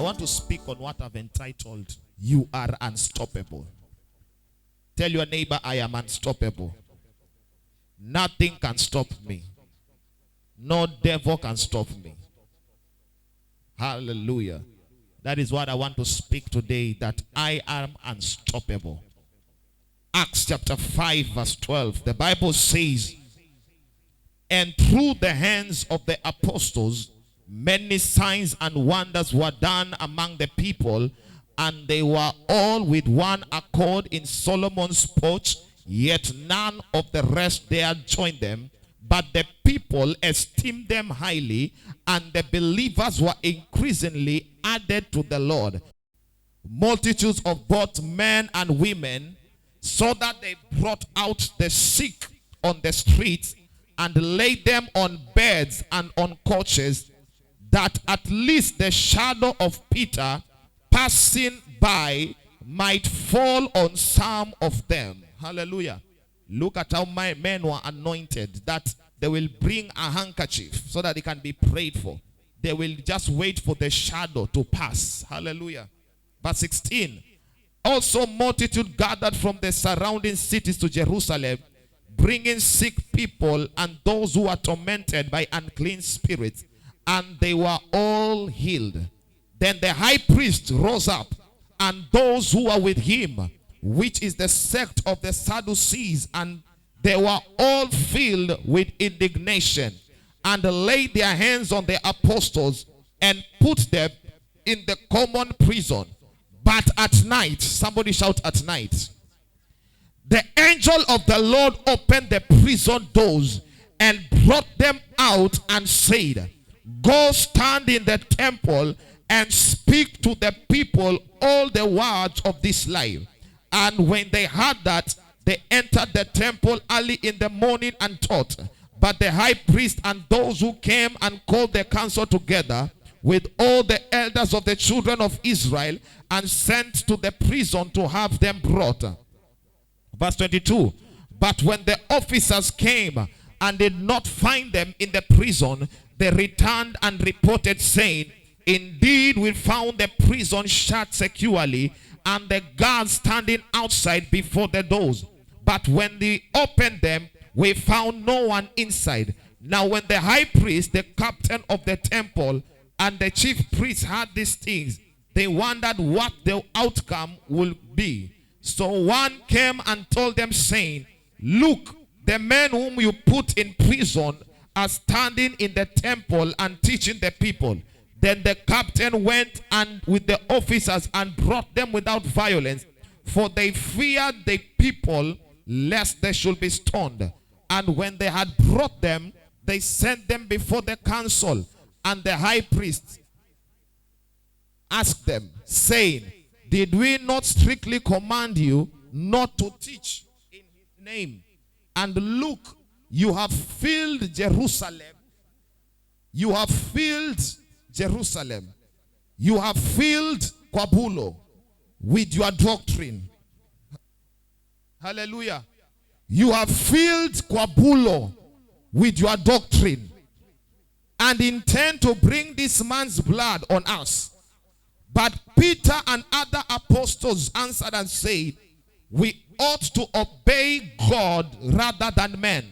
want to speak on what I've entitled, You Are Unstoppable. Tell your neighbor, I am unstoppable. Nothing can stop me. No devil can stop me. Hallelujah. That is what I want to speak today, that I am unstoppable. Acts chapter 5 verse 12. The Bible says, and through the hands of the apostles, many signs and wonders were done among the people, and they were all with one accord in Solomon's porch, yet none of the rest dared join them. But the people esteemed them highly, and the believers were increasingly added to the Lord. Multitudes of both men and women, so that they brought out the sick on the streets and laid them on beds and on couches, that at least the shadow of Peter passing by might fall on some of them. Hallelujah. Look at how my men were anointed, that they will bring a handkerchief so that it can be prayed for. They will just wait for the shadow to pass. Hallelujah. Verse 16. Also multitude gathered from the surrounding cities to Jerusalem, bringing sick people and those who were tormented by unclean spirits, and they were all healed. Then the high priest rose up, and those who were with him, which is the sect of the Sadducees, and they were all filled with indignation, and laid their hands on the apostles and put them in the common prison. But at night, somebody shout at night, the angel of the Lord opened the prison doors and brought them out and said, go stand in the temple and speak to the people all the words of this life. And when they heard that, they entered the temple early in the morning and taught. But the high priest and those who came and called the council together with all the elders of the children of Israel, and sent to the prison to have them brought. Verse 22. But when the officers came and did not find them in the prison, they returned and reported, saying, indeed we found the prison shut securely, and the guards standing outside before the doors. But when they opened them, we found no one inside. Now when the high priest, the captain of the temple, and the chief priests heard these things, they wondered what the outcome would be. So one came and told them, saying, look, the men whom you put in prison are standing in the temple and teaching the people. Then the captain went and with the officers and brought them without violence, for they feared the people lest they should be stoned. And when they had brought them, they sent them before the council. And the high priest asked them, saying, did we not strictly command you not to teach in his name? And look, you have filled Jerusalem. You have filled Jerusalem. You have filled Kwabulo with your doctrine. Hallelujah. You have filled Kwabulo with your doctrine, and intend to bring this man's blood on us. But Peter and other apostles answered and said, we ought to obey God rather than men.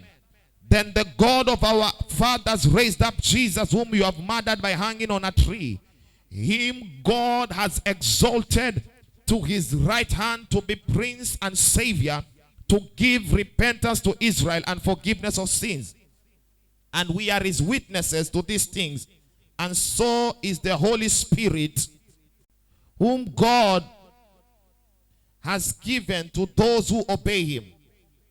Then the God of our fathers raised up Jesus, whom you have murdered by hanging on a tree. Him God has exalted to his right hand to be Prince and Savior, to give repentance to Israel and forgiveness of sins. And we are his witnesses to these things. And so is the Holy Spirit, whom God has given to those who obey him.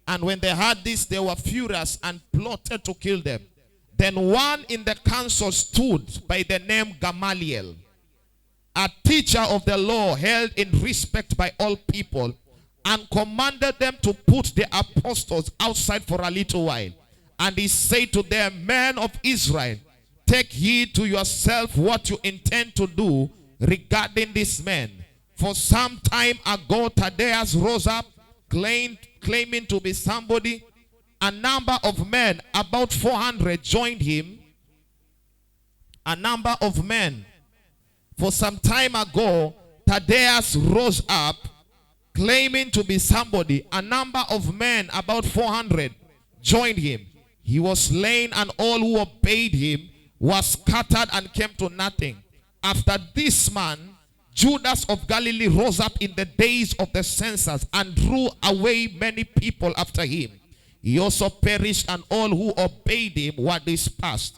And when they heard this, they were furious and plotted to kill them. Then one in the council stood by the name Gamaliel, a teacher of the law held in respect by all people, and commanded them to put the apostles outside for a little while. And he said to them, men of Israel, take heed to yourself what you intend to do regarding these men. For some time ago, Thaddeus rose up, claiming to be somebody. A number of men, about 400, joined him. A number of men, For some time ago, Thaddeus rose up, claiming to be somebody. A number of men, about 400, joined him. He was slain, and all who obeyed him were scattered and came to nothing. After this man, Judas of Galilee rose up in the days of the census and drew away many people after him. He also perished, and all who obeyed him were dispersed.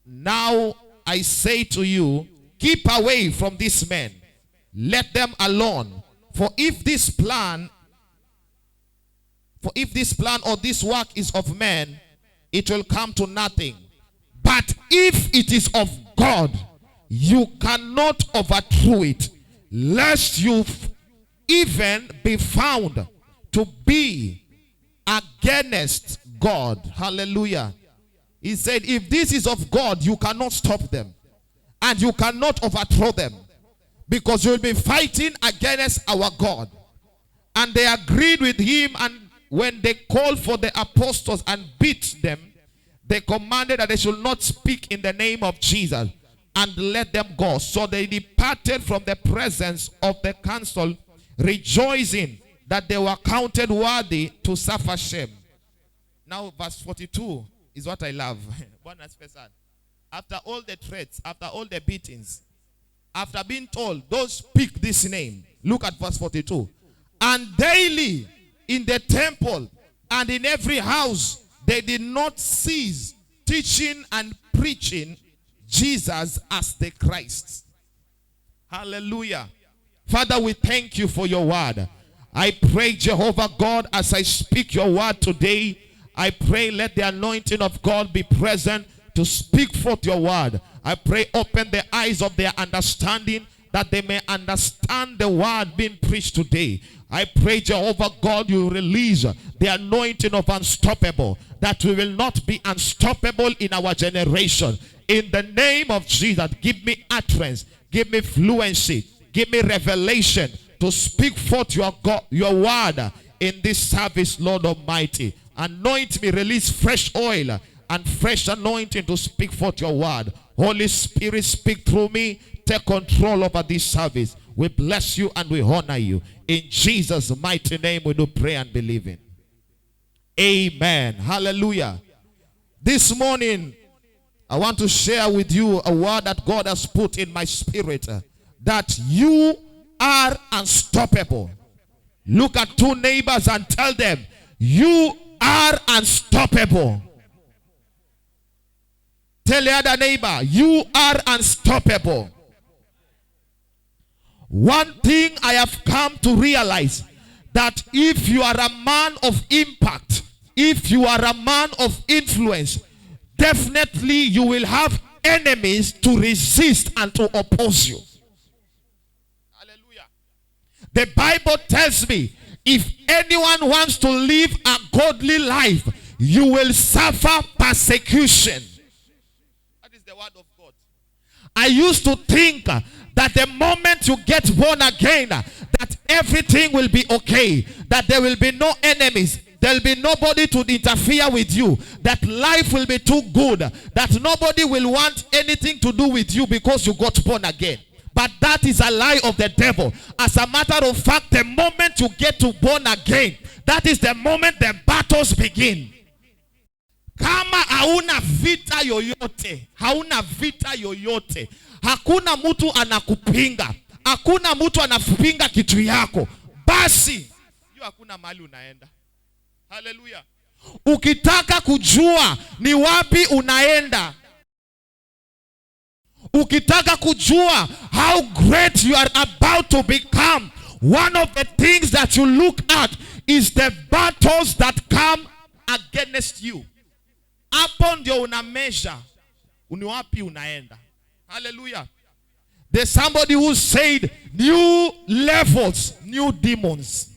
Now I say to you, keep away from these men. Let them alone. For if this plan or this work is of men, it will come to nothing. But if it is of God, you cannot overthrow it, lest you even be found to be against God. Hallelujah. He said, if this is of God, you cannot stop them. And you cannot overthrow them. Because you will be fighting against our God. And they agreed with him, and when they called for the apostles and beat them, they commanded that they should not speak in the name of Jesus, and let them go. So they departed from the presence of the council, rejoicing that they were counted worthy to suffer shame. Now verse 42 is what I love. After all the threats, after all the beatings, after being told, don't speak this name. Look at verse 42. And daily in the temple and in every house, they did not cease teaching and preaching Jesus as the Christ. Hallelujah. Father, we thank you for your word. I pray, Jehovah God, as I speak your word today, I pray let the anointing of God be present to speak forth your word. I pray open the eyes of their understanding that they may understand the word being preached today. I pray, Jehovah God, you release the anointing of unstoppable, that we will not be unstoppable in our generation. In the name of Jesus, give me utterance, give me fluency, give me revelation to speak forth your word in this service, Lord Almighty. Anoint me, release fresh oil and fresh anointing to speak forth your word. Holy Spirit, speak through me. Take control over this service. We bless you and we honor you. In Jesus' mighty name we do pray and believe in. Amen. Hallelujah. This morning, I want to share with you a word that God has put in my spirit. That you are unstoppable. Look at two neighbors and tell them, you are unstoppable. Tell the other neighbor, you are unstoppable. One thing I have come to realize, that if you are a man of impact, if you are a man of influence, definitely you will have enemies to resist and to oppose you. Hallelujah. The Bible tells me, if anyone wants to live a godly life, you will suffer persecution. That is the word of God. I used to think that the moment you get born again, that everything will be okay, that there will be no enemies, there will be nobody to interfere with you, that life will be too good, that nobody will want anything to do with you because you got born again. But that is a lie of the devil. As a matter of fact, the moment you get to born again, that is the moment the battles begin. Kama hauna vita yoyote, hauna vita yoyote, hakuna mtu anakupinga, hakuna mtu anapinga kitu yako, basi hiyo hakuna mahali unaenda. Hallelujah. Ukitaka kujua ni wapi unaenda, ukitaka kujua how great you are about to become, one of the things that you look at is the battles that come against you. Hapo ndio una measure ni wapi unaenda. Hallelujah. There's somebody who said, new levels, new demons.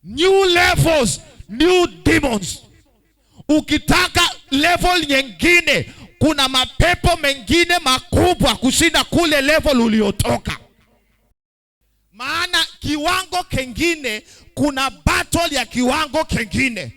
New levels, new demons. Ukitaka level nyingine, kuna mapepo mengine makubwa kushinda kule level uliotoka. Maana kiwango kengine, kuna battle ya kiwango kengine.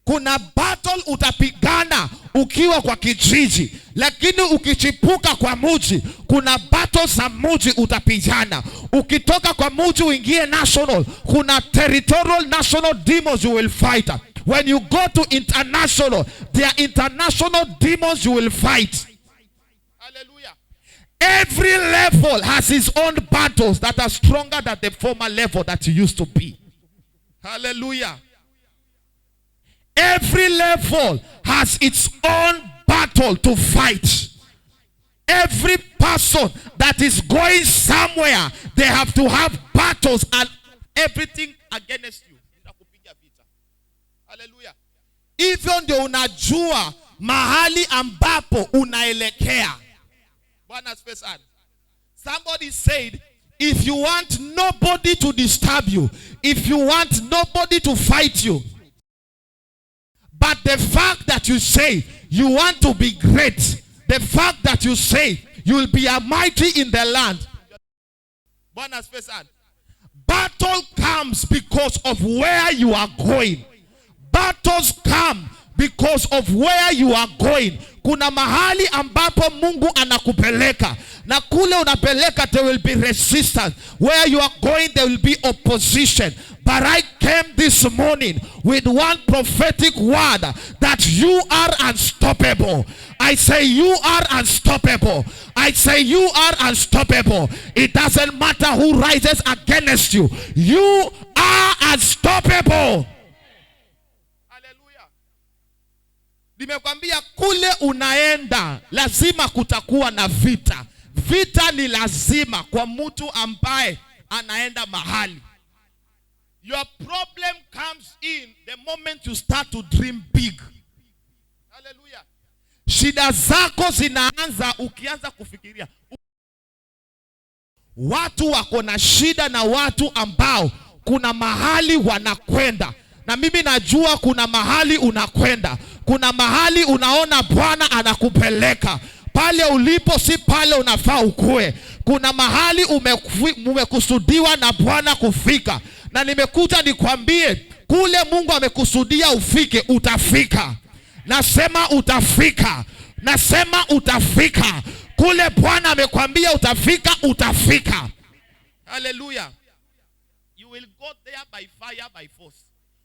Kuna battle utapigana ukiwa kwa kijiji, Lakini ukichipuka kwa mji, kuna battles za mji utapigana. Ukitoka kwa mji uingie national, kuna territorial national demons you will fight. When you go to international, there are international demons you will fight. Hallelujah. Every level has its own battles that are stronger than the former level that you used to be. Hallelujah. Every level has its own battle to fight. Every person that is going somewhere, they have to have battles and everything against you. Hallelujah. Hivyo ndio unajua mahali ambapo unaelekea. Bwana asifiwe sana. Somebody said, if you want nobody to disturb you, if you want nobody to fight you, but the fact that you say you want to be great, the fact that you say you will be a mighty in the land, Bwana asifiwe sana. Battle comes because of where you are going. Battles come because of where you are going. Kuna mahali ambapo Mungu anakupeleka, na kule unapeleka there will be resistance. Where you are going there will be opposition. But I came this morning with one prophetic word that you are unstoppable. I say you are unstoppable. I say you are unstoppable. It doesn't matter who rises against you. You are unstoppable. Nimekwambia kule unaenda lazima kutakuwa na vita. Vita ni lazima kwa mtu ambaye anaenda mahali. Your problem comes in the moment you start to dream big. Hallelujah. Shida zako zinaanza ukianza kufikiria. Watu wako na shida na watu ambao kuna mahali wanakwenda. Na mimi najua kuna mahali unakwenda. Kuna mahali unaona Bwana anakupeleka. Pale ulipo si pale unafaa ukue. Kuna mahali umekusudiwa na Bwana kufika. Na nimekuja nikwambie kule Mungu amekusudia ufike, utafika. Nasema utafika. Nasema utafika. Kule Bwana amekwambia utafika, utafika. Hallelujah. You will go there by fire, by force.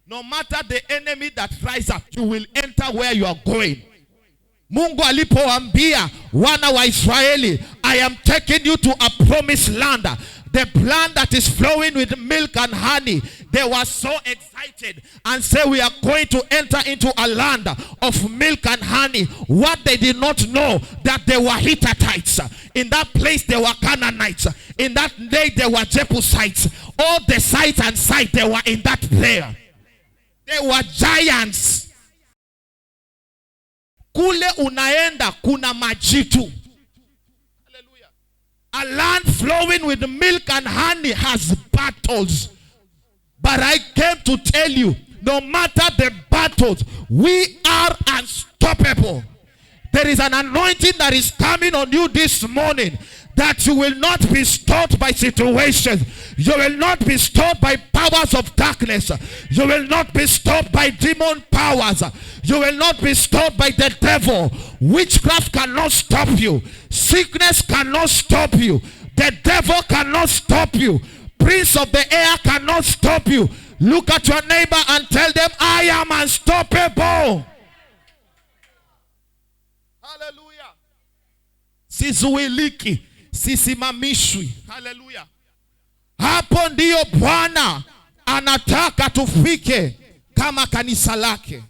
No matter the enemy that rise up, you will enter where you are going. Mungu alipoambia wana wa Israeli, I am taking you to a promised land, the land that is flowing with milk and honey, they were so excited and said, we are going to enter into a land of milk and honey. What they did not know, that they were Hittites. In that place they were Canaanites. In that day they were Jebusites. All the sights and sight they were in that place. They were giants. Kule unaenda kuna majitu. Hallelujah. A land flowing with milk and honey has battles. But I came to tell you, no matter the battles, we are unstoppable. There is an anointing that is coming on you this morning, that you will not be stopped by situations. You will not be stopped by powers of darkness. You will not be stopped by demon powers. You will not be stopped by the devil. Witchcraft cannot stop you. Sickness cannot stop you. The devil cannot stop you. Prince of the air cannot stop you. Look at your neighbor and tell them, I am unstoppable. Hallelujah. Sizuiliki, sisimamishwi. Hallelujah. Hapo ndio Bwana anataka tufike kama kanisa lake.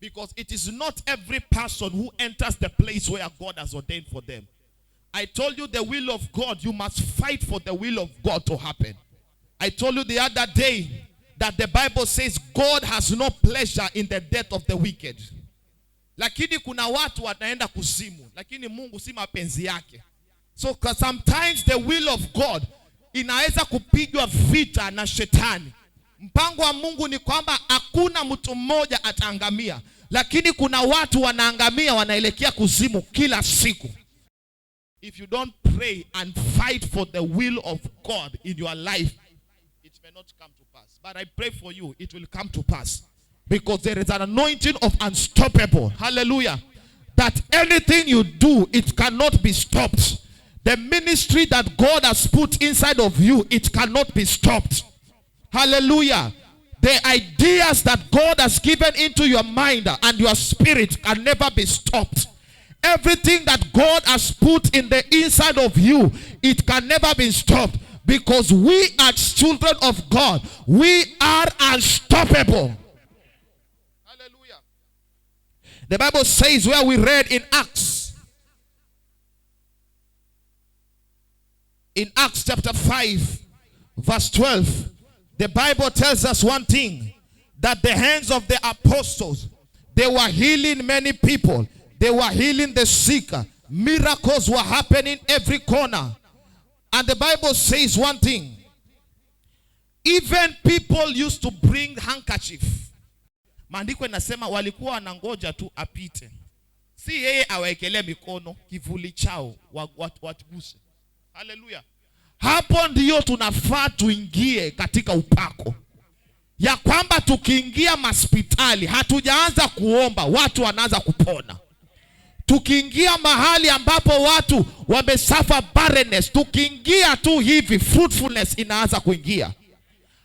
Because it is not every person who enters the place where God has ordained for them. I told you the will of God, you must fight for the will of God to happen. I told you the other day that the Bible says God has no pleasure in the death of the wicked. Lakini kuna watu wanaenda kuzimu, lakini Mungu si mapenzi yake. So sometimes the will of God inaweza kupigwa vita na shetani. Mpango wa Mungu ni kwamba hakuna mtu mmoja ataangamia, lakini kuna watu wanaangamia, wanaelekea kuzimu kila siku. If you don't pray and fight for the will of God in your life, it may not come to pass. But I pray for you, it will come to pass. Because there is an anointing of unstoppable. Hallelujah. that anything you do, it cannot be stopped. The ministry that God has put inside of you, it cannot be stopped. Hallelujah. The ideas that God has given into your mind and your spirit can never be stopped. Everything that God has put in the inside of you, it can never be stopped. Because we as children of God, we are unstoppable. Hallelujah. The Bible says, where we read in Acts chapter 5, verse 12, the Bible tells us one thing, that the hands of the apostles, they were healing many people. They were healing the sick. Miracles were happening every corner. And the Bible says one thing. Even people used to bring handkerchief. Maandiko inasema walikuwa wanangoja tu apite. Si yeye awaekele mikono kivuli chao watuguse. Hallelujah. Hapo ndiyo tunafaa tuingie katika upako. Ya kwamba tukiingia hospitali hatujaanza kuomba, watu wanaanza kupona. Tukiingia mahali ambapo watu wamesuffer barrenness, tukiingia tu hivi fruitfulness inaanza kuingia.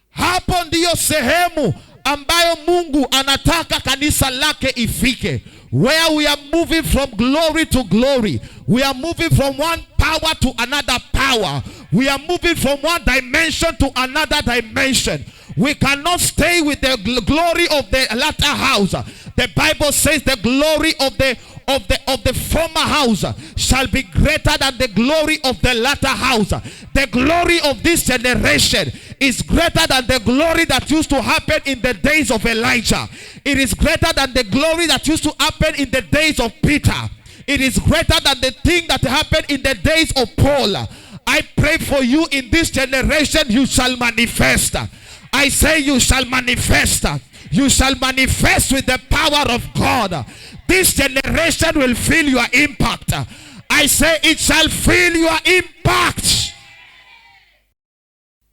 Hapo ndiyo sehemu ambayo Mungu anataka kanisa lake ifike. Where we are moving from glory to glory. We are moving from one power to another power. We are moving from one dimension to another dimension. We cannot stay with the glory of the latter house. The Bible says the glory of the former house shall be greater than the glory of the latter house. The glory of this generation is greater than the glory that used to happen in the days of Elijah. It is greater than the glory that used to happen in the days of Peter. It is greater than the thing that happened in the days of Paul. I pray for you in this generation, you shall manifest. I say you shall manifest. You shall manifest with the power of God. This generation will feel your impact. I say it shall feel your impact.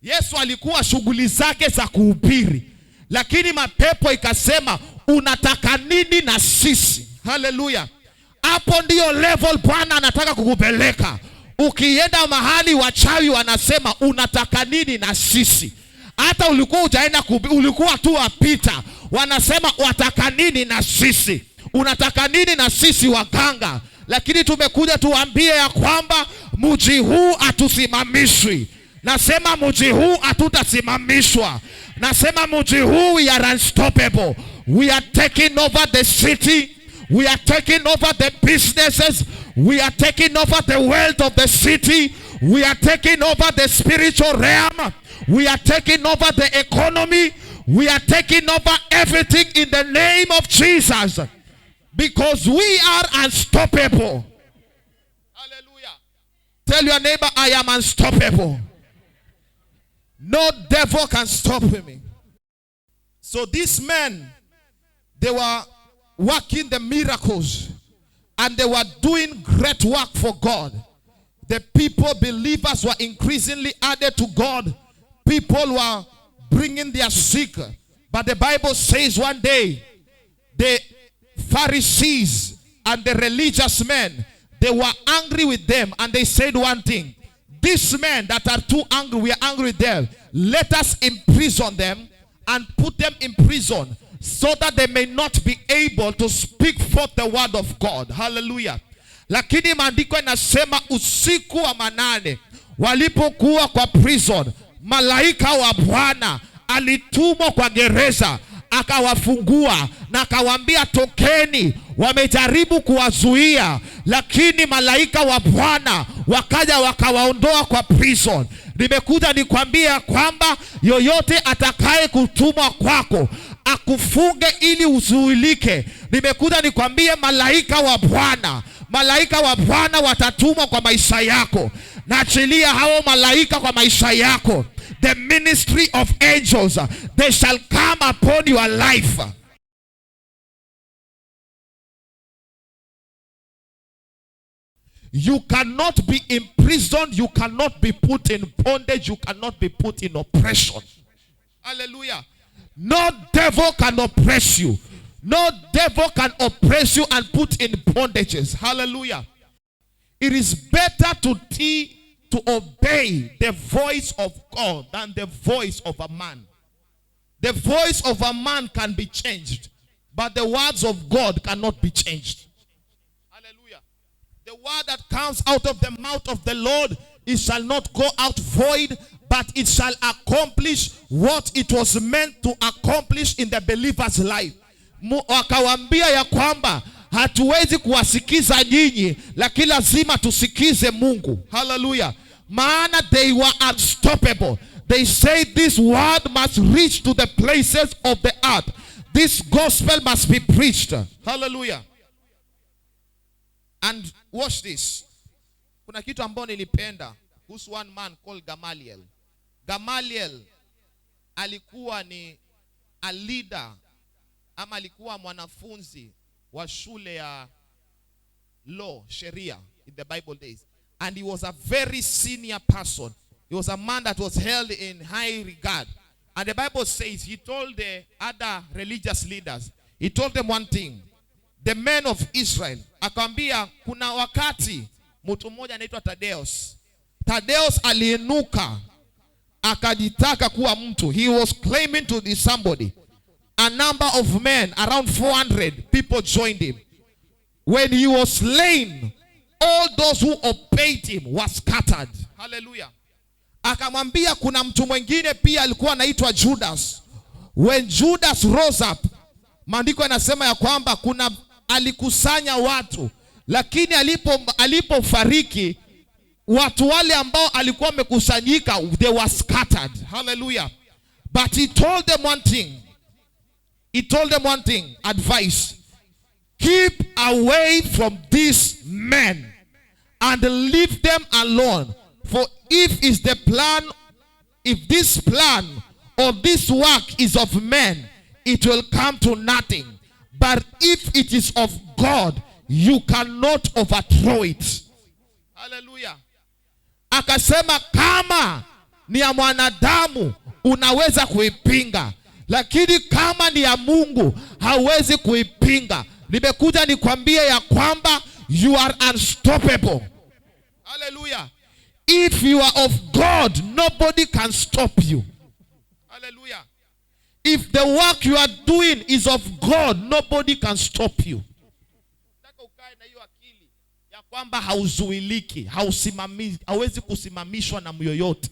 Yesu alikuwa shughuli zake za kuhubiri, lakini mapepo ikasema unataka nini na sisi? Hallelujah. Hapo ndio level Bwana anataka kukupeleka. Ukienda mahali wachawi wanasema unataka nini na sisi? Hata ulikuwa hujaenda ulikuwa tu wapita, wanasema wataka nini na sisi? Unataka nini na sisi waganga? Lakini tumekuja tuambie ya kwamba mji huu hatusimamishwi. Nasema mji huu hatutasimamishwa. Nasema mji huu we are unstoppable. We are taking over the city. We are taking over the businesses. We are taking over the wealth of the city. We are taking over the spiritual realm. We are taking over the economy. We are taking over everything in the name of Jesus. Because we are unstoppable. Hallelujah. Tell your neighbor, I am unstoppable. No devil can stop me. So these men, they were working the miracles. And they were doing great work for God. The people, believers, were increasingly added to God. People were bringing their sick. But the Bible says one day, the Pharisees and the religious men, they were angry with them. And they said one thing. These men that are too angry, we are angry with them. Let us imprison them and put them in prison, so that they may not be able to speak forth the word of God. Hallelujah. Lakini maandiko inasema usiku wa manane walipokuwa kwa prison, malaika wa Bwana alitumwa kwa gereza, akawafungua na akawaambia tokeni. Wamejaribu kuwazuia, lakini malaika wa Bwana wakaja wakawaondoa kwa prison. Nimekuja nikwambia kwamba yoyote atakaye kutumwa kwako akufunge ili uzuilike. Nimekuja nikwambie malaika wa Bwana watatumwa kwa maisha yako. Naachilia hao malaika kwa maisha yako. The ministry of angels, they shall come upon your life. You cannot be imprisoned. You cannot be put in bondage. You cannot be put in oppression. Hallelujah. No devil can oppress you. No devil can oppress you and put in bondages. Hallelujah. It is better to obey the voice of God than the voice of a man. The voice of a man can be changed, but the words of God cannot be changed. Hallelujah. The word that comes out of the mouth of the Lord, it shall not go out void, but it shall accomplish what it was meant to accomplish in the believer's life. Wakawambia ya kwamba hatuwezi kuwasikiza nyinyi, lakini lazima tusikize Mungu. Hallelujah. Maana they were unstoppable. They say this word must reach to the places of the earth. This gospel must be preached. Hallelujah. And watch this. Kuna kitu ambao nilipenda. Who's one man called Gamaliel. Gamaliel alikuwa ni a leader, ama alikuwa mwanafunzi wa shule ya law, Sharia in the Bible days. And he was a very senior person. He was a man that was held in high regard. And the Bible says he told the other religious leaders, he told them one thing. The men of Israel, akamwambia kuna wakati mtu mmoja anaitwa Tadeus. Tadeus aliinuka akajitaka kuwa mtu. He was claiming to be somebody. A number of men, around 400 people joined him. When he was slain, all those who obeyed him were scattered. Hallelujah. Akamwambia kuna mtu mwingine pia alikuwa anaitwa Judas. When Judas rose up, maandiko yanasema ya kwamba kuna alikusanya watu, lakini alipofariki watu wale ambao alikuwa wamekusanyika, they were scattered. Hallelujah. But he told them one thing. He told them one thing, advice. Keep away from these men and leave them alone. For if this plan or this work is of men, it will come to nothing. But if it is of God, you cannot overthrow it. Hallelujah. Akasema kama ni ya mwanadamu unaweza kuipinga, lakini kama ni ya Mungu hauwezi kuipinga. Nimekuja nikwambie ya kwamba you are unstoppable. Hallelujah. If you are of God, nobody can stop you. Hallelujah. If the work you are doing is of God, nobody can stop you. Nataka ukae na hiyo akili ya kwamba hauzuiliki, hauwezi kusimamishwa na myoyote.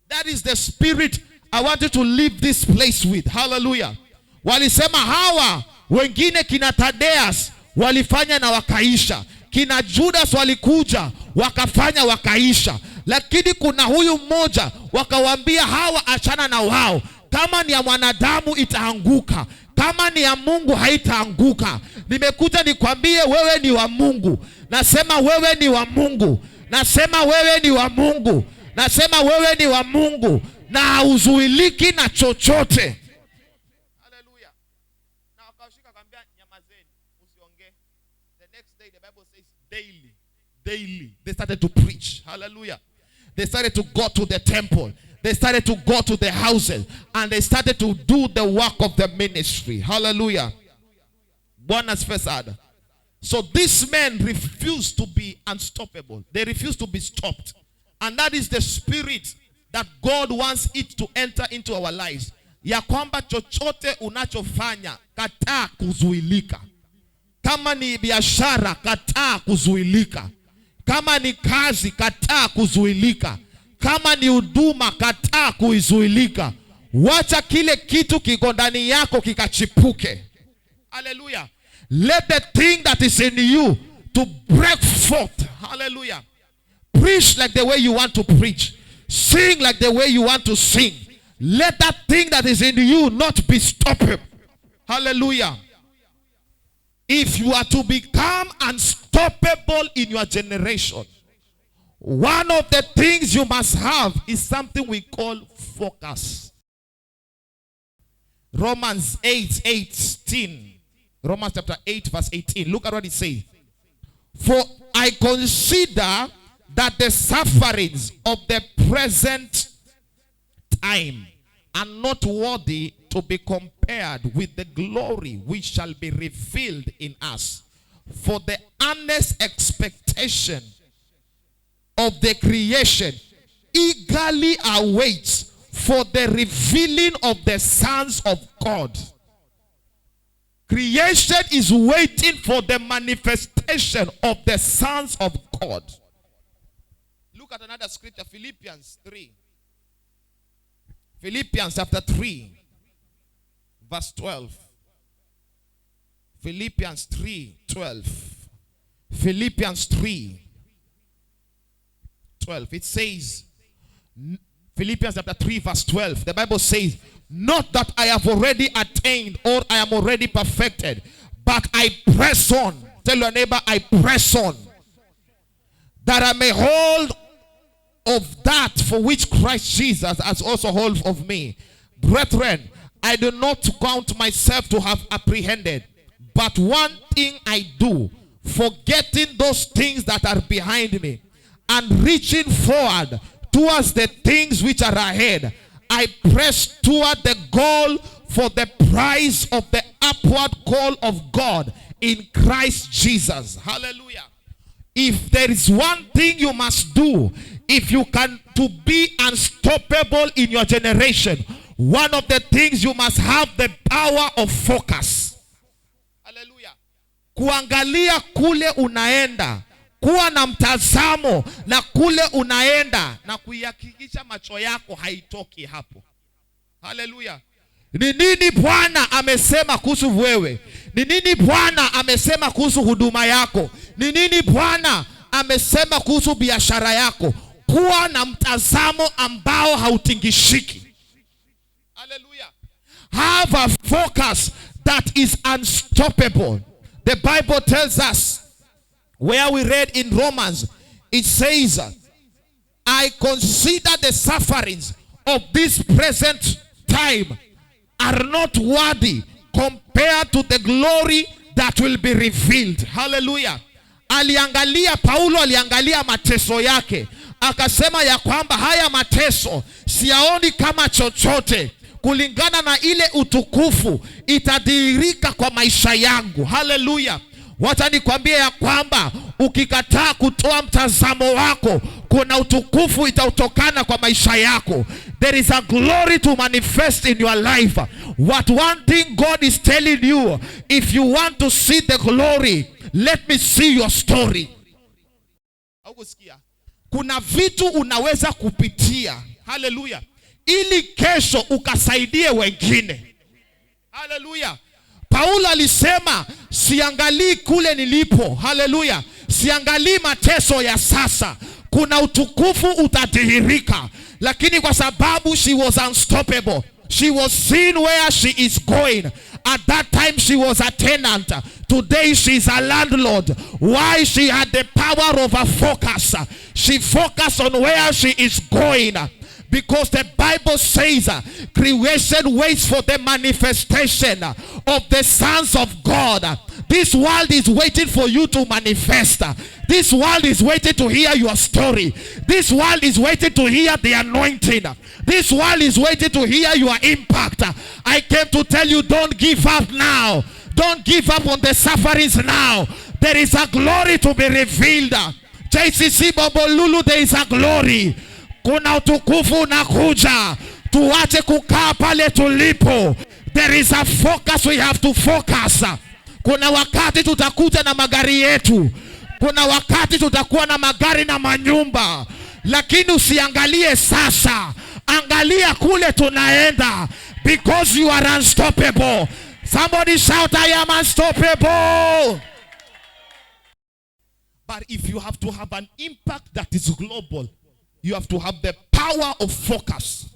That is the spirit I want you to leave this place with. Hallelujah. Walisema hawa wengine kina Tadeus walifanya na wakaisha. Kina Judas walikuja wakafanya wakaisha. Lakini kuna huyu mmoja wakawaambia hawa achana na wao. Kama ni ya mwanadamu itaanguka, kama ni ya Mungu haitaanguka. Nimekuja nikwambie wewe ni wa Mungu. Nasema wewe ni wa Mungu. Nasema wewe ni wa Mungu. Nasema wewe ni wa Mungu. Na hauzuiliki na chochote. Hallelujah. Na wakashika kaambia nyamazeni, usiongee. The next day the Bible says daily they started to preach. Hallelujah. They started to go to the temple. They started to go to the houses. And they started to do the work of the ministry. Hallelujah. Bwana sifiwe. So these men refused to be unstoppable. They refused to be stopped. And that is the spirit that God wants it to enter into our lives. Ya kwamba chochote unachofanya, kataa kuzuilika. Kama ni biashara, kataa kuzuilika. Kama ni kazi, kataa kuzuilika. Kama ni huduma, kataa kuzuilika. Wacha kile kitu kiko ndani yako kikachipuke. Hallelujah. Let the thing that is in you to break forth. Hallelujah. Preach like the way you want to preach. Sing like the way you want to sing. Let that thing that is in you not be stopped. Hallelujah. If you are to become unstoppable in your generation, one of the things you must have is something we call focus. Romans 8:18. Romans chapter 8 verse 18. Look at what it says. For I consider that the sufferings of the present time are not worthy to be compared with the glory which shall be revealed in us. For the earnest expectation of the creation eagerly awaits for the revealing of the sons of God. Creation is waiting for the manifestation of the sons of God. Look at another scripture, Philippians 3. Philippians chapter 3, verse 12. Philippians 3:12. Philippians 3:12. It says, Philippians chapter 3, verse 12. The Bible says, not that I have already attained or I am already perfected, but I press on. Tell your neighbor, I press on, that I may hold of that for which Christ Jesus has also hold of me. Brethren, I do not count myself to have apprehended, but one thing I do, forgetting those things that are behind me, and reaching forward towards the things which are ahead, I press toward the goal for the prize of the upward call of God in Christ Jesus. Hallelujah. If there is one thing you must do, if you can to be unstoppable in your generation, one of the things you must have the power of focus. Hallelujah. Kuangalia kule unaenda, kuwa na mtazamo na kule unaenda, na kuihakikisha macho yako haitoki hapo. Hallelujah. Ni nini Bwana amesema kuhusu wewe? Ni nini Bwana amesema kuhusu huduma yako? Ni nini Bwana amesema kuhusu biashara yako? Kuwa na mtazamo ambao hautingishiki. Hallelujah. Have a focus that is unstoppable. The Bible tells us, where we read in Romans, it says, I consider the sufferings of this present time are not worthy compared to the glory that will be revealed. Hallelujah. Paulo aliangalia mateso yake, akasema ya kwamba haya mateso siyaoni kama chochote kulingana na ile utukufu itadhihirika kwa maisha yangu. Hallelujah. Wacha nikwambie ya kwamba ukikataa kutoa mtazamo wako, kuna utukufu itautokana kwa maisha yako. There is a glory to manifest in your life. What one thing God is telling you, if you want to see the glory, let me see your story. Kuna vitu unaweza kupitia, hallelujah, ili kesho ukasaidie wengine. Hallelujah. Paulo alisema, siangalii kule nilipo. Hallelujah. Siangalii mateso ya sasa. Kuna utukufu utadhihirika. Lakini kwa sababu she was unstoppable, she was seen where she is going. At that time she was a tenant. Today she is a landlord. Why? She had the power of a focus. She focused on where she is going. Because the Bible says creation waits for the manifestation of the sons of God. This world is waiting for you to manifest. This world is waiting to hear your story. This world is waiting to hear the anointing. This world is waiting to hear your impact. I came to tell you, don't give up now. Don't give up on the sufferings now. There is a glory to be revealed. JCC Bobolulu, there is a glory. Kuna utukufu unakuja. Tuache kukaa pale tulipo. There is a focus, we have to focus. Kuna wakati tutakuja na magari yetu. Kuna wakati tutakuwa na magari na manyumba. Lakini usiangalie sasa. Angalia kule tunaenda. Because you are unstoppable. Somebody shout, I am unstoppable. But if you have to have an impact that is global, you have to have the power of focus.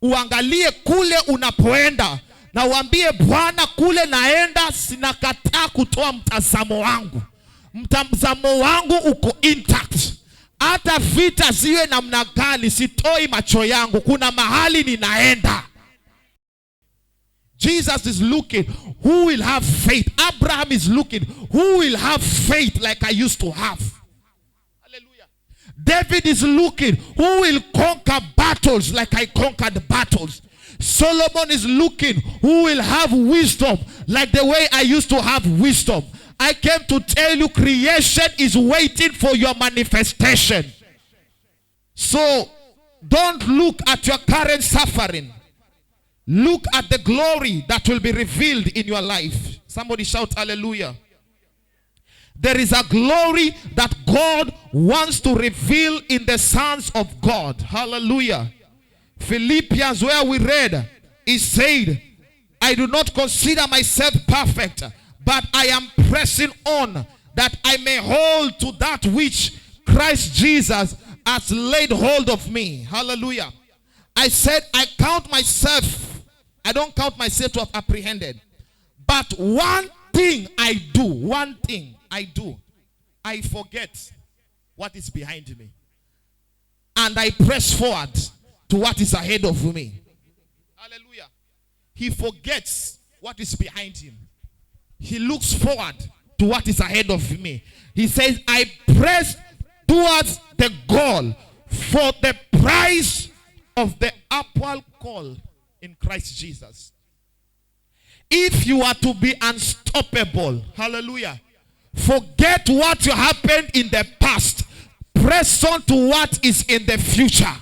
Uangalie kule unapoenda na uambie Bwana, kule naenda sinakataa kutoa mtazamo wangu. Mtazamo wangu uko intact. Hata vita ziwe namna gani, sitoi macho yangu. Kuna mahali ninaenda. Jesus is looking, who will have faith? Abraham is looking, who will have faith like I used to have? Hallelujah. David is looking, who will conquer battles like I conquered battles? Solomon is looking who will have wisdom like the way I used to have wisdom. I came to tell you creation is waiting for your manifestation. So don't look at your current suffering. Look at the glory that will be revealed in your life. Somebody shout hallelujah. There is a glory that God wants to reveal in the sons of God. Hallelujah. Philippians, where we read, he said, I do not consider myself perfect, but I am pressing on that I may hold to that which Christ Jesus has laid hold of me. Hallelujah. I said, I don't count myself to have apprehended. But one thing I do, I forget what is behind me. And I press forward to what is ahead of me. Hallelujah. He forgets what is behind him. He looks forward to what is ahead of me. He says, I press towards the goal for the prize of the upward call in Christ Jesus. If you are to be unstoppable, hallelujah, forget what happened in the past. Press on to what is in the future.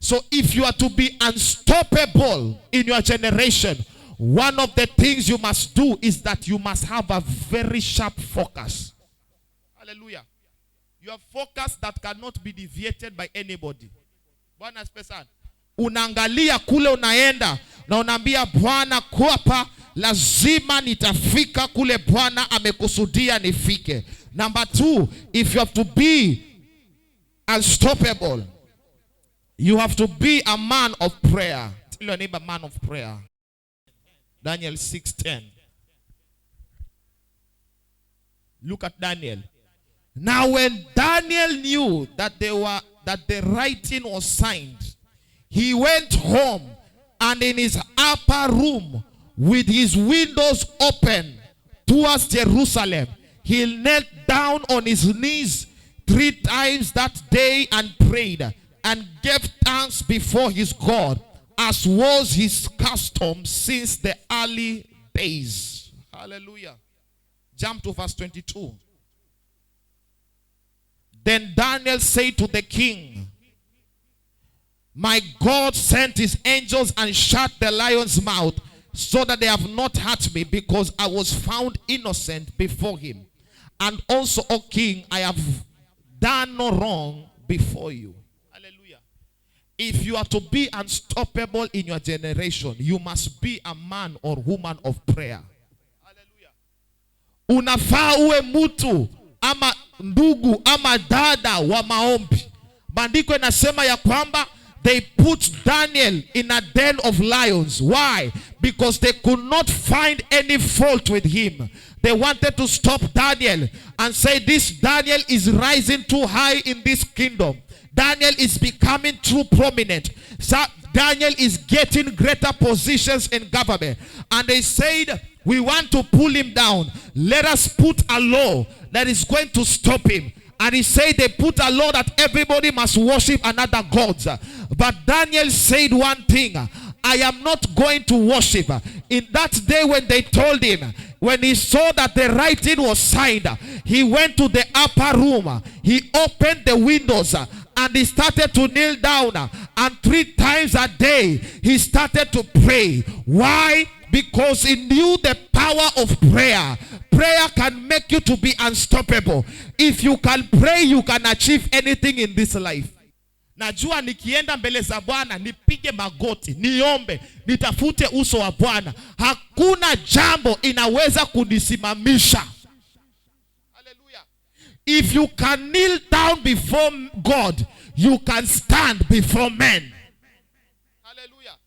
So if you are to be unstoppable in your generation, one of the things you must do is that you must have a very sharp focus. Hallelujah. You have focus that cannot be deviated by anybody. Bwana spesa. Unaangalia kule unaenda na unaambia Bwana kuapa lazima nitafika kule Bwana amekusudia nifike. Number 2, if you have to be unstoppable, you have to be a man of prayer. Tell your neighbor, man of prayer. Daniel 6:10. Look at Daniel. Now when Daniel knew that the writing was signed, he went home and in his upper room with his windows open towards Jerusalem, he knelt down on his knees 3 times that day and prayed and gave thanks before his God, as was his custom since the early days. Hallelujah. Jump to verse 22. Then Daniel said to the king, my God sent his angels and shut the lion's mouth, so that they have not hurt me, because I was found innocent before him. And also, O king, I have done no wrong before you. Hallelujah. If you are to be unstoppable in your generation, you must be a man or woman of prayer. Hallelujah. Unafaa uwe mtu ama ndugu ama dada wa maombi. Maandiko inasema ya kwamba they put Daniel in a den of lions. Why? Because they could not find any fault with him. They wanted to stop Daniel and say, this Daniel is rising too high in this kingdom. Daniel is becoming too prominent. So Daniel is getting greater positions in government. And they said, we want to pull him down. Let us put a law that is going to stop him. And he said they put a law that everybody must worship another gods. But Daniel said one thing, I am not going to worship. In that day when they told him, when he saw that the writing was signed, he went to the upper room. He opened the windows and he started to kneel down. And 3 times a day he started to pray. Why? Because he knew the power of prayer. Prayer can make you to be unstoppable. If you can pray, you can achieve anything in this life. Najua nikienda mbele za Bwana, nipige magoti, niombe, nitafute uso wa Bwana, hakuna jambo inaweza kunisimamisha. Hallelujah. If you can kneel down before God, you can stand before men. Hallelujah.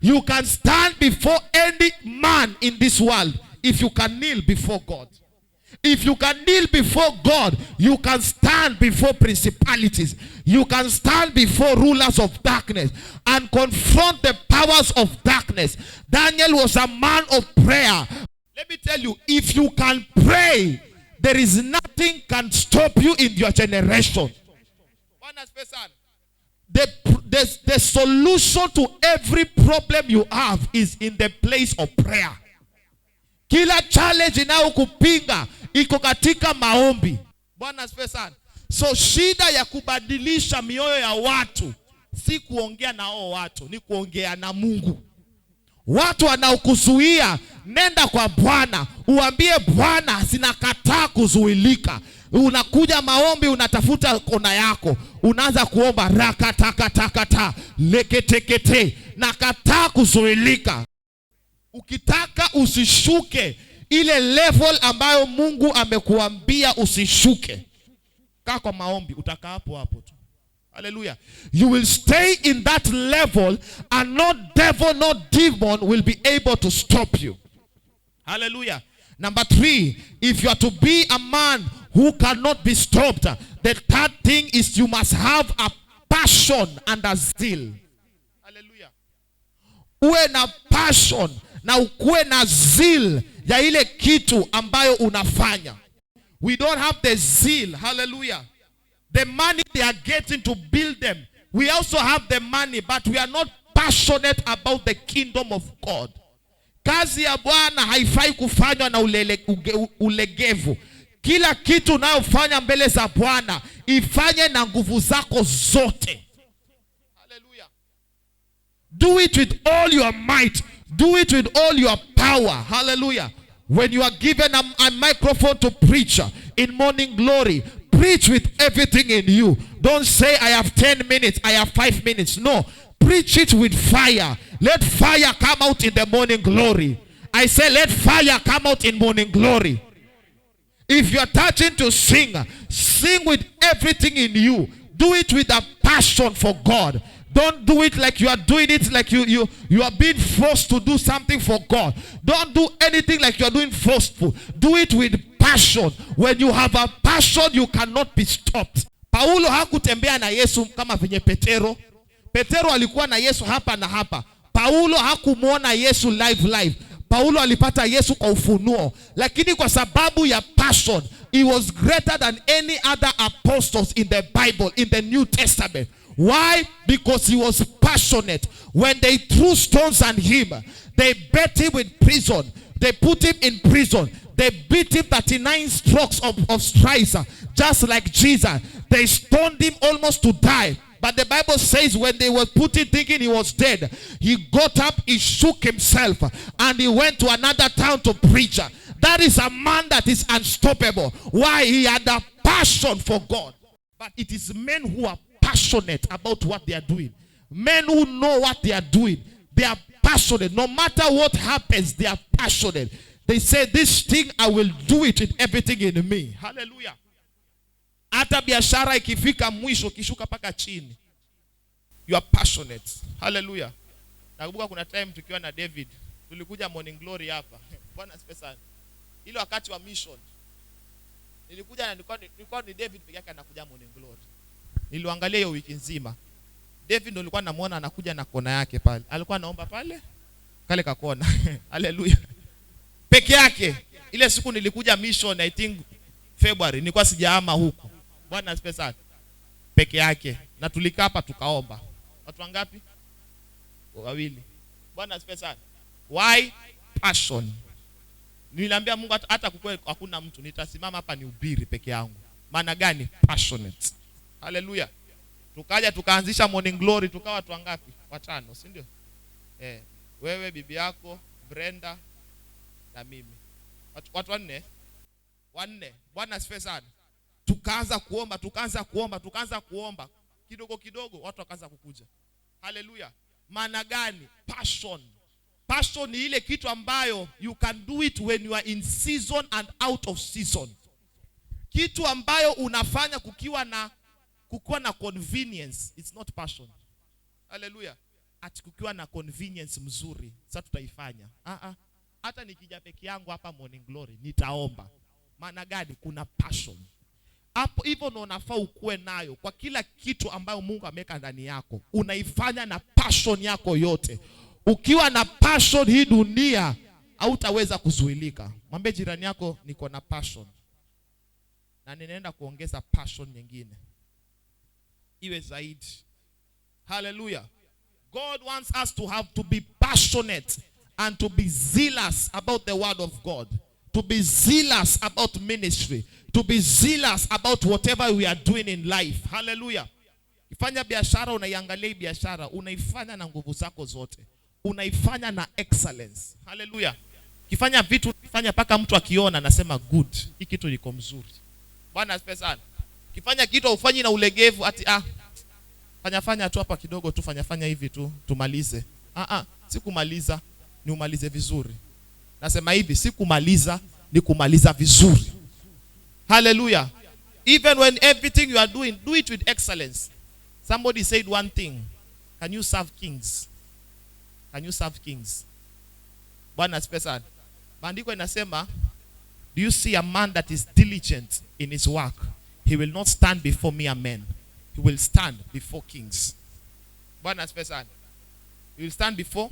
You can stand before any man in this world if you can kneel before God. If you can kneel before God, you can stand before principalities. You can stand before rulers of darkness and confront the powers of darkness. Daniel was a man of prayer. Let me tell you, if you can pray, there is nothing can stop you in your generation. the solution to every problem you have is in the place of prayer. Kila challenge inayokupinga iko katika maombi. Bwana asifiwe sana. So shida ya kubadilisha mioyo ya watu si kuongea na hao watu, ni kuongea na Mungu. Watu wanaokuzuia, nenda kwa Bwana, uambie Bwana, sinakataa kuzuilika. Unakuja maombi, unatafuta kona yako, unaanza kuomba rakatakata leketekete, nakataa kuzuilika. Ukitaka usishuke ile level ambayo Mungu amekuambia usishuke, kaa kwa maombi, utakaa hapo hapo tu. Hallelujah. You will stay in that level and no devil, no demon will be able to stop you. Hallelujah. Number 3, if you are to be a man who cannot be stopped, the third thing is you must have a passion and a zeal. Hallelujah. Uwe na passion na ukuwe na zeal ya ile kitu ambayo unafanya. We don't have the zeal. Hallelujah. The money they are getting to build them. We also have the money, but we are not passionate about the kingdom of God. Kazi ya Bwana haifai kufanywa na ulegevu. Kila kitu unayofanya mbele za Bwana ifanye na nguvu zako zote. Hallelujah. Do it with all your might. Do it with all your power. Hallelujah. When you are given a microphone to preach in Morning Glory, preach with everything in you. Don't say, I have 10 minutes, I have 5 minutes. No. Preach it with fire. Let fire come out in the Morning Glory. I say, let fire come out in Morning Glory. If you are touching to sing, sing with everything in you. Do it with a passion for God. Don't do it like you are doing it like you are being forced to do something for God. Don't do anything like you are doing forceful. Do it with passion. When you have a passion, you cannot be stopped. Paulo hakutembea na Yesu kama venye Petero. Petero alikuwa na Yesu hapa na hapa. Paulo hakumuona Yesu live. Paulo alipata Yesu kwa ufunuo. Lakini kwa sababu ya passion, he was greater than any other apostles in the Bible, in the New Testament. Why? Because he was passionate. When they threw stones on him, they beat him in prison. They put him in prison. They beat him 39 strokes of stripes, just like Jesus. They stoned him almost to die. But the Bible says when they were putting, thinking he was dead, he got up, he shook himself, and he went to another town to preach. That is a man that is unstoppable. Why? He had a passion for God. But it is men who are passionate about what they are doing. Men who know what they are doing. They are passionate. No matter what happens, they are passionate. They say, this thing, I will do it with everything in me. Hallelujah. Hata biashara ikifika mwisho, kishuka paka chini, you are passionate. Hallelujah. Nakumbuka kuna time tukiwa na David, tulikuja Morning Glory hapa. Bwana asifiwe sana. Ile wakati wa mission, nilikuja na nilikuwa ni David pekee yake anakuja Morning Glory. Niliangalia hiyo wiki nzima. David ndo nilikuwa namuona anakuja na kona yake pale. Alikuwa anaomba pale kale kakona. Hallelujah. Peke yake. Ile siku nilikuja mission, I think February, nilikuwa sijaama huku. Bwana asifiwe sana. Peke yake. Na tulikaa hapa tukaomba. Watu wangapi? Wawili. Bwana asifiwe sana. Why? Passion. Niliambia Mungu hata kukue hakuna mtu, nitasimama hapa nihubiri peke yangu. Maana gani? Passionate. Hallelujah. Tukaja tukaanzisha Morning Glory, tukawa watu wangapi? 5, si ndio? Wewe, bibi yako, Brenda na mimi. Watu 4. Bwana asifiwe sana. Tukaanza kuomba. Kidogo watu wakaanza kukuja. Hallelujah. Maana gani? Passion. Passion ni ile kitu ambayo you can do it when you are in season and out of season. Kitu ambayo unafanya kukiwa na convenience, it's not passion. Hallelujah. Ati kukiwa na convenience mzuri, sasa tutaifanya. Hata nikija peke yangu hapa Morning Glory, nitaomba. Maana gani? Kuna passion. Hapo hivyo ndo unafaa ukue nayo kwa kila kitu ambayo Mungu ameweka ndani yako. Unaifanya na passion yako yote. Ukiwa na passion, hii dunia hautaweza kuzuilika. Mwambie jirani yako, niko na passion. Na ninaenda kuongeza passion nyingine. Iwe zaidi. Hallelujah. God wants us to be passionate and to be zealous about the word of God. To be zealous about ministry. To be zealous about whatever we are doing in life. Hallelujah. Ifanya biashara, unaiangalia biashara, unaifanya na nguvu zako zote. Unaifanya na excellence. Hallelujah. Kifanya vitu, kifanya paka mtu akiona anasema good. Hii kitu liko mzuri. Bwana asifiwe sana. Kifanya kitu ufanyi na ulegevu ati fanya tu hapa kidogo tu, fanya hivi tu tumalize. Si kumaliza, ni umalize vizuri. Nasema hivi, si kumaliza, ni kumaliza vizuri. Hallelujah. Even when everything you are doing, do it with excellence. Somebody said one thing. Can you serve kings? Can you serve kings? Bwana asifiwe sana. Maandiko inasema, do you see a man that is diligent in his work? He will not stand before mere men. He will stand before kings. Bwana asifiwe sana. He will stand before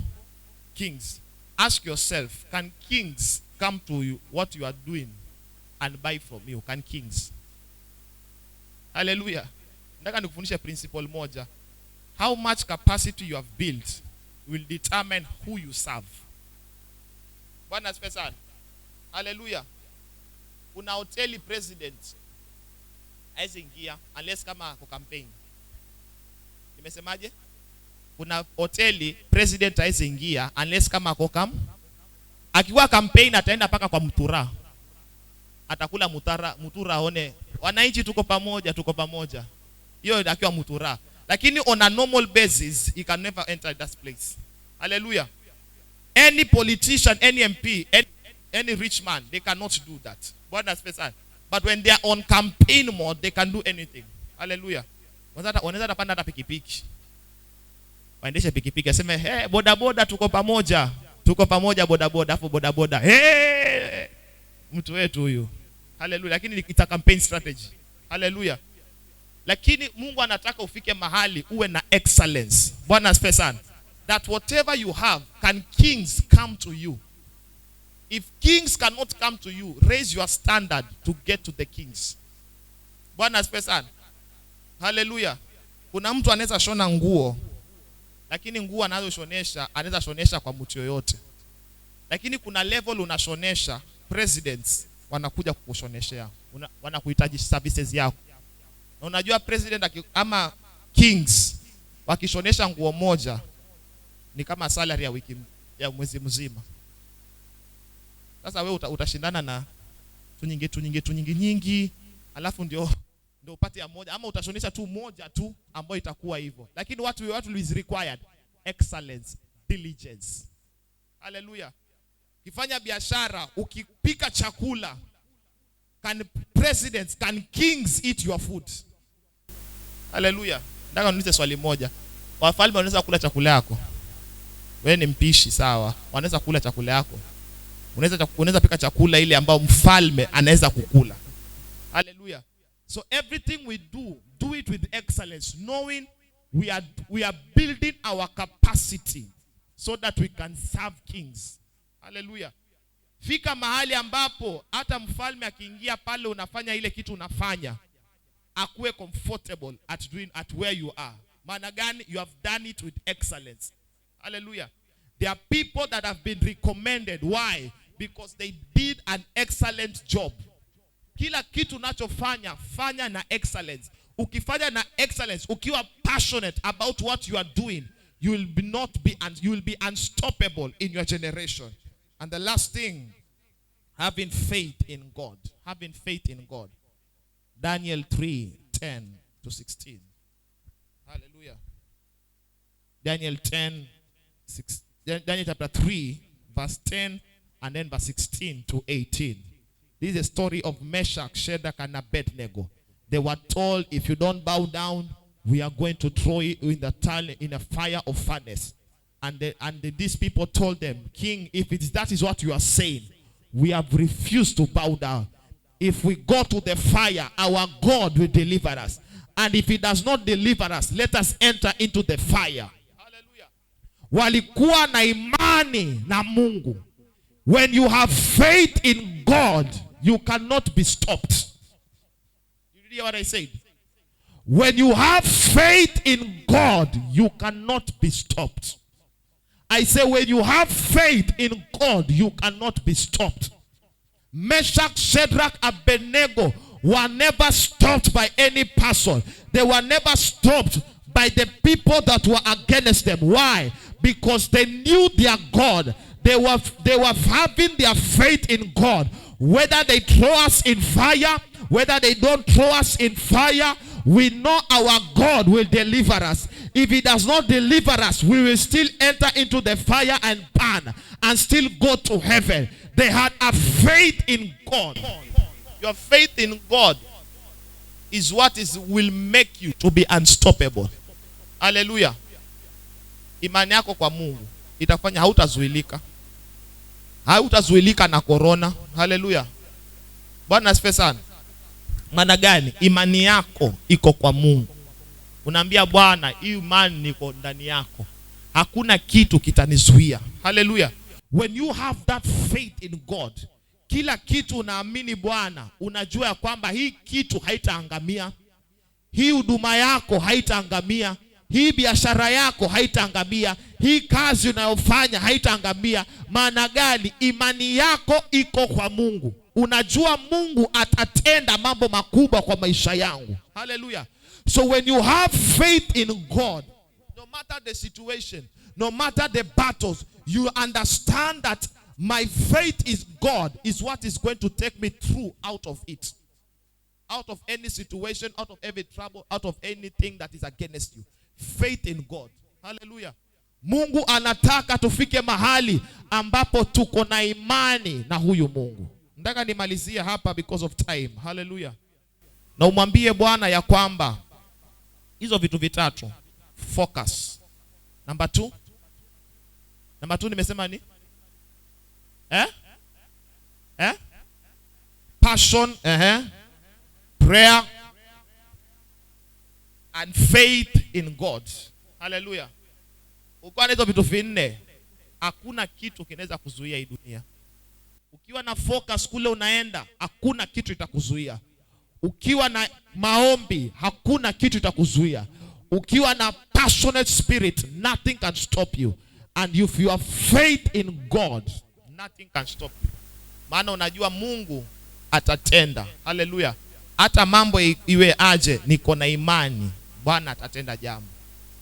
kings. Ask yourself, can kings come to you, what you are doing, and buy from you? Can kings? Hallelujah. Nataka nikufundishe principle moja. How much capacity you have built will determine who you serve. Bwana asifiwe sana. Hallelujah. Kuna hoteli president hawezi ingia unless kama kwa campaign. Nimesemaje? Kuna hoteli president hawezi ingia unless kama kwa akiwa campaign ataenda paka kwa mtura. Atakula mutura aone wananchi tuko pamoja. Hiyo akiwa mutura. Lakini on a normal basis he can never enter that place. Hallelujah. Any politician, any MP, any rich man, they cannot do that. Bwana asifiwe sana. But when they are on campaign mode, they can do anything. Hallelujah. Wanaweza panda hata pikipiki. Waendeshe pikipiki aseme, bodaboda tuko pamoja bodaboda, afu bodaboda. Mtu wetu huyu. Hallelujah. Lakini it's a campaign strategy. Hallelujah. Lakini Mungu anataka ufike mahali uwe na excellence. Bwana asifiwe sana. That whatever you have, can kings come to you? If kings cannot come to you, raise your standard to get to the kings. Bwana asifiwe sana. Hallelujah. Kuna mtu anaweza shona nguo, lakini nguo anaweza shonesha kwa mtu yoyote. Lakini kuna level unashonesha, presidents wanakuja kukushoneshea. Wanakuhitaji services yako. Na unajua president ama kings wakishonesha nguo moja ni kama salary ya wiki ya mwezi mzima. Sasa wewe utashindana na nyingi, alafu ndio upate ya moja, ama utashonesha tu moja tu ambayo itakuwa hivyo. Lakini what is required? Excellence, diligence. Hallelujah. Ukifanya biashara, ukipika chakula, can kings eat your food? Hallelujah. Nataka niulize swali moja. Wafalme wanaweza kula chakula yako? Wewe ni mpishi, sawa. Wanaweza kula chakula yako. Unaweza pika chakula ile ambao mfalme anaweza kukula. Hallelujah. So everything we do it with excellence, knowing we are building our capacity so that we can serve kings. Hallelujah. Fika mahali ambapo hata mfalme akiingia pale unafanya ile kitu unafanya, akuwe comfortable at where you are. Maana gani? You have done it with excellence. Hallelujah. There are people that have been recommended. Why? Because they did an excellent job. Kila kitu unachofanya, fanya na excellence. Ukifanya na excellence, ukiwa passionate about what you are doing, you will be unstoppable in your generation. And the last thing, having faith in God. Having faith in God. Daniel 3:10-16. Hallelujah. Daniel chapter 3, verse 10 and then verse 16-18. This is a story of Meshach, Shadrach, and Abednego. They were told, if you don't bow down, we are going to throw you in a fire of furnace. And these people told them, King, if that is what you are saying, we have refused to bow down. If we go to the fire, our God will deliver us. And if he does not deliver us, let us enter into the fire. Hallelujah. Walikuwa na imani na Mungu. When you have faith in God, you cannot be stopped. You hear what I said? When you have faith in God, you cannot be stopped. I say, when you have faith in God, you cannot be stopped. Meshach, Shadrach, Abednego were never stopped by any person. They were never stopped by the people that were against them. Why? Because they knew their God. They were having their faith in God. Whether they throw us in fire, whether they don't throw us in fire, we know our God will deliver us. If he does not deliver us, we will still enter into the fire and burn and still go to heaven. They had a faith in God. Your faith in God is what will make you to be unstoppable. Hallelujah. Imani yako kwa Mungu itafanya hautazuilika. Hautazuilika na corona. Hallelujah. Bwana asifiwe sana. Maana gani? Imani yako iko kwa Mungu. Unaambia Bwana, hii imani niko ndani yako. Hakuna kitu kitanizuia. Hallelujah. When you have that faith in God, kila kitu unaamini Bwana, unajua ya kwamba hii kitu haitaangamia. Hii huduma yako haitaangamia. Hii biashara yako haitaangamia. Hii kazi unayofanya haitaangamia. Maana gani? Imani yako iko kwa Mungu. Unajua Mungu atatenda mambo makubwa kwa maisha yangu. Hallelujah. So when you have faith in God, no matter the situation, no matter the battles, you understand that my faith is God is what is going to take me through out of it. Out of any situation, out of every trouble, out of anything that is against you. Faith in God. Hallelujah. Mungu anataka tufike mahali ambapo tuko na imani na huyu Mungu. Nataka nimalizie hapa because of time. Hallelujah. Na umwambie Bwana ya kwamba hizo vitu vitatu. Focus. Number 2. Number 2 nimesema ni? Passion, prayer, and faith in God. Hallelujah. Ukiwa na hizo vitu vinne, hakuna kitu kinaweza kuzuia hii dunia. Ukiwa na focus kule unaenda, hakuna kitu itakuzuia. Ukiwa na maombi, hakuna kitu itakuzuia. Ukiwa na passionate spirit, nothing can stop you. And if you have faith in God, nothing can stop you. Maana unajua Mungu atatenda. Hallelujah. Hata mambo iwe aje, niko na imani Bwana atatenda jambo.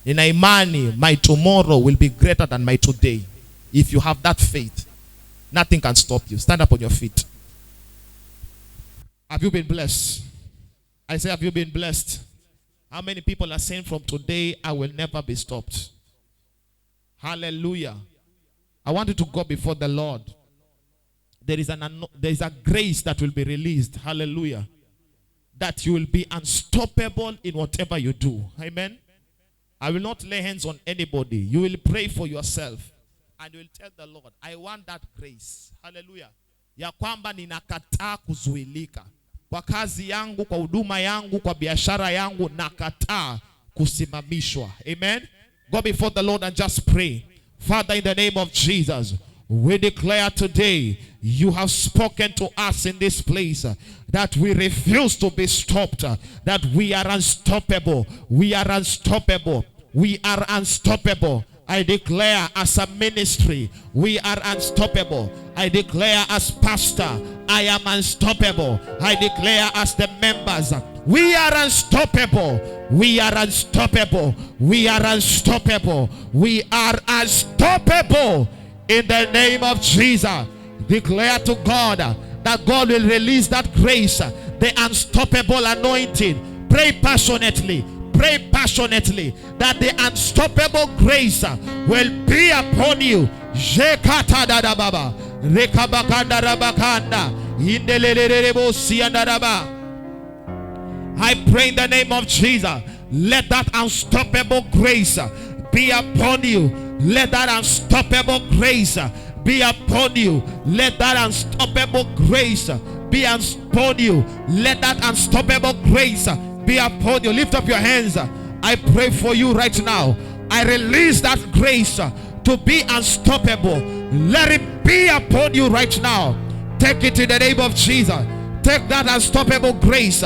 Nina imani my tomorrow will be greater than my today. If you have that faith, nothing can stop you. Stand up on your feet. Have you been blessed? I say, have you been blessed? How many people are saying from today, I will never be stopped? Hallelujah. I want you to go before the Lord. There is a grace that will be released. Hallelujah. That you will be unstoppable in whatever you do. Amen. I will not lay hands on anybody. You will pray for yourself. And you will tell the Lord, I want that grace. Hallelujah. Ya kwamba ninakataa kuzuilika. Kwa kazi yangu, kwa huduma yangu, kwa biashara yangu, nakataa kusimamishwa. Amen. Go before the Lord and just pray. Father, in the name of Jesus, we declare today, you have spoken to us in this place that we refuse to be stopped, that we are unstoppable. We are unstoppable. We are unstoppable. I declare as a ministry, we are unstoppable. I declare as pastor, I am unstoppable. I declare as the members, we are unstoppable. We are unstoppable. We are unstoppable. We are unstoppable. In the name of Jesus, declare to God that God will release that grace, the unstoppable anointing. Pray passionately. Pray passionately that the unstoppable grace will be upon you. I pray in the name of Jesus, let that unstoppable grace be upon you. Let that unstoppable grace be upon you. Let that unstoppable grace be upon you. Let that unstoppable grace be upon you. Lift up your hands. I pray for you right now. I release that grace to be unstoppable. Let it be upon you right now. Take it in the name of Jesus. Take that unstoppable grace.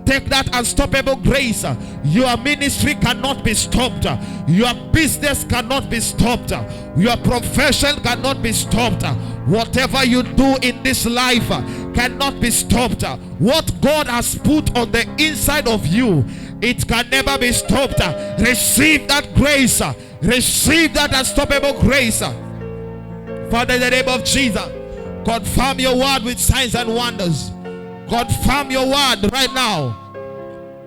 take that unstoppable grace. Your ministry cannot be stopped. Your business cannot be stopped. Your profession cannot be stopped. Whatever you do in this life cannot be stopped. What God has put on the inside of you, it can never be stopped. Receive that grace. Receive that unstoppable grace. Father, in the name of Jesus, confirm your word with signs and wonders. Confirm your word right now.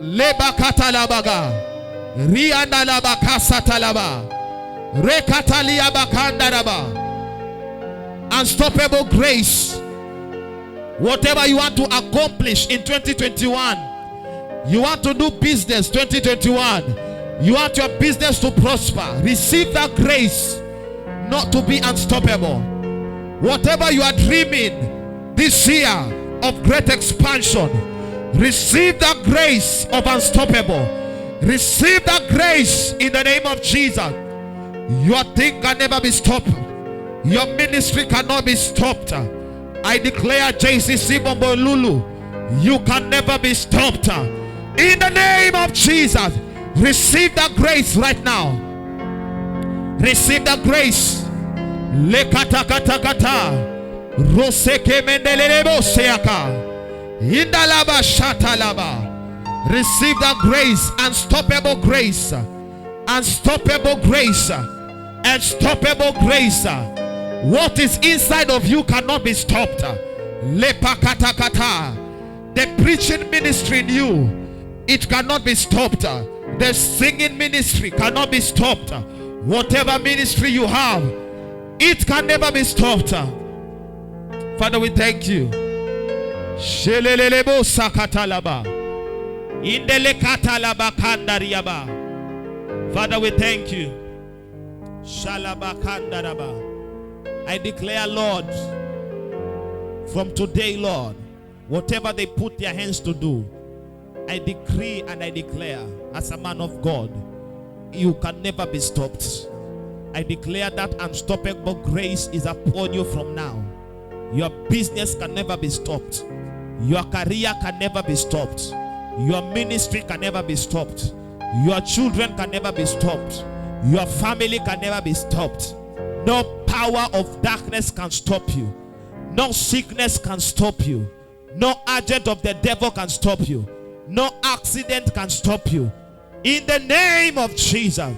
Leba katalabaga, rianda labaka satalaba, rekatalia bakandaraba. Unstoppable grace. Whatever you want to accomplish in 2021, you want to do business 2021, you want your business to prosper, receive that grace not to be unstoppable. Whatever you are dreaming this year of great expansion, receive that grace of unstoppable. Receive that grace in the name of Jesus. Your thing can never be stopped. Your ministry cannot be stopped. I declare JCC Bombolulu, you can never be stopped. In the name of Jesus, receive that grace right now. Receive that grace. Lekata kata kata, roseke mendelelebo seaka, indalaba shatalaba. Receive that grace, unstoppable grace, unstoppable grace, unstoppable grace. What is inside of you cannot be stopped. Lepakata kata. The preaching ministry in you, it cannot be stopped. The singing ministry cannot be stopped. Whatever ministry you have, it can never be stopped. Father, we thank you. Shelelelebo sakatalaba, indelekatalaba kandariaba. Father, we thank you. Shalaba kandaraba. I declare, Lord, from today, Lord, whatever they put their hands to do, I decree and I declare, as a man of God, you can never be stopped. I declare that unstoppable grace is upon you from now. Your business can never be stopped. Your career can never be stopped. Your ministry can never be stopped. Your children can never be stopped. Your family can never be stopped. No power of darkness can stop you. No sickness can stop you. No agent of the devil can stop you. No accident can stop you. In the name of Jesus,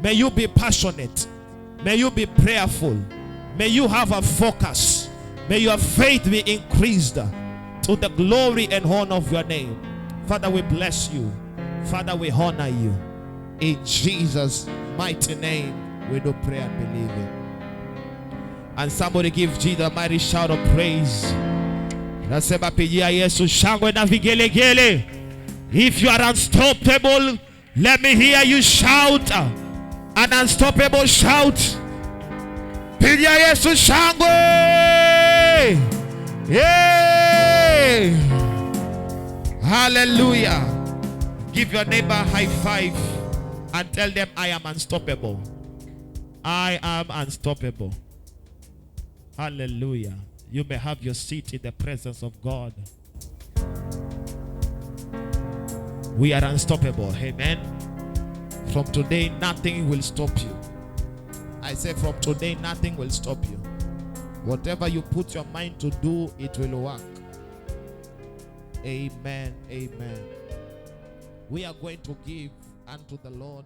may you be passionate. May you be prayerful. May you have a focus. May your faith be increased to the glory and honor of your name. Father, we bless you. Father, we honor you. In Jesus' mighty name, we do pray and believe it. And somebody give Jesus a mighty shout of praise. Nasema pigia Yesu shangwe na vigelegele. If you are unstoppable, let me hear you shout. An unstoppable shout. Pigia Yesu shangwe. Yeah. Hallelujah. Give your neighbor a high five and tell them, I am unstoppable. I am unstoppable. Hallelujah. You may have your seat in the presence of God. We are unstoppable. Amen. From today, nothing will stop you. I say from today, nothing will stop you. Whatever you put your mind to do, it will work. Amen. Amen. We are going to give unto the Lord